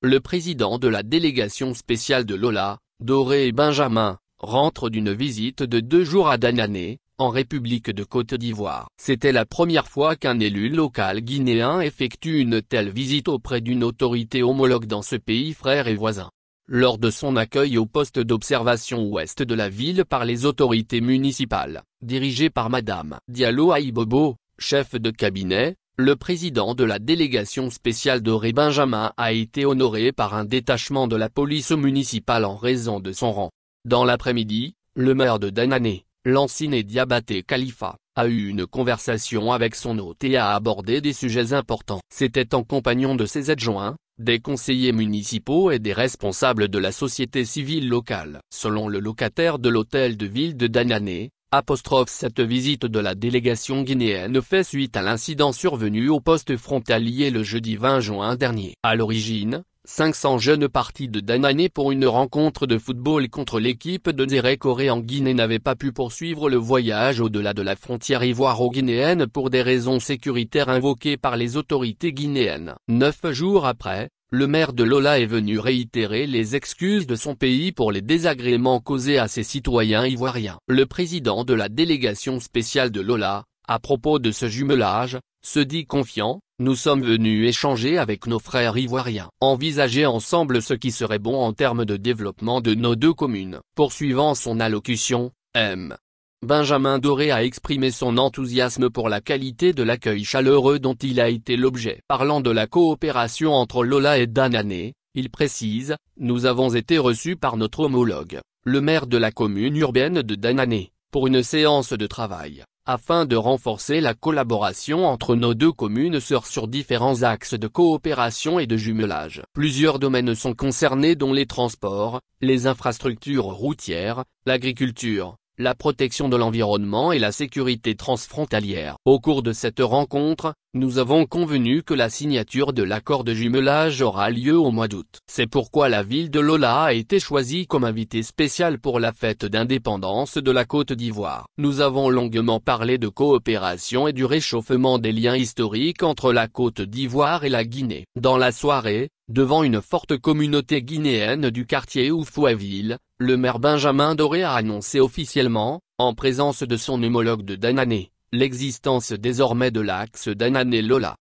le président de la délégation spéciale de Lola, Doré Benjamin, rentre d'une visite de 2 jours à Danané, en République de Côte d'Ivoire. C'était la première fois qu'un élu local guinéen effectue une telle visite auprès d'une autorité homologue dans ce pays frère et voisin. Lors de son accueil au poste d'observation ouest de la ville par les autorités municipales, dirigé par Madame Diallo Aïbobo, chef de cabinet, le président de la délégation spéciale Doré Benjamin a été honoré par un détachement de la police municipale en raison de son rang. Dans l'après-midi, le maire de Danané, Lansine Diabaté Khalifa, a eu une conversation avec son hôte et a abordé des sujets importants. C'était en compagnon de ses adjoints, des conseillers municipaux et des responsables de la société civile locale. Selon le locataire de l'hôtel de ville de Danané, cette visite de la délégation guinéenne fait suite à l'incident survenu au poste frontalier le jeudi 20 juin dernier. À l'origine, 500 jeunes partis de Danané pour une rencontre de football contre l'équipe de Zérékoré en Guinée n'avaient pas pu poursuivre le voyage au-delà de la frontière ivoiro-guinéenne pour des raisons sécuritaires invoquées par les autorités guinéennes. 9 jours après, le maire de Lola est venu réitérer les excuses de son pays pour les désagréments causés à ses citoyens ivoiriens. Le président de la délégation spéciale de Lola, à propos de ce jumelage, se dit confiant: nous sommes venus échanger avec nos frères ivoiriens, envisager ensemble ce qui serait bon en termes de développement de nos deux communes. Poursuivant son allocution, M. Benjamin Doré a exprimé son enthousiasme pour la qualité de l'accueil chaleureux dont il a été l'objet. Parlant de la coopération entre Lola et Danané, il précise: nous avons été reçus par notre homologue, le maire de la commune urbaine de Danané, pour une séance de travail, afin de renforcer la collaboration entre nos deux communes sur différents axes de coopération et de jumelage. Plusieurs domaines sont concernés dont les transports, les infrastructures routières, l'agriculture, la protection de l'environnement et la sécurité transfrontalière. Au cours de cette rencontre, nous avons convenu que la signature de l'accord de jumelage aura lieu au mois d'août. C'est pourquoi la ville de Lola a été choisie comme invité spécial pour la fête d'indépendance de la Côte d'Ivoire. Nous avons longuement parlé de coopération et du réchauffement des liens historiques entre la Côte d'Ivoire et la Guinée. Dans la soirée, devant une forte communauté guinéenne du quartier Oufouaville, le maire Benjamin Doré a annoncé officiellement, en présence de son homologue de Danané, l'existence désormais de l'axe Danané-Lola.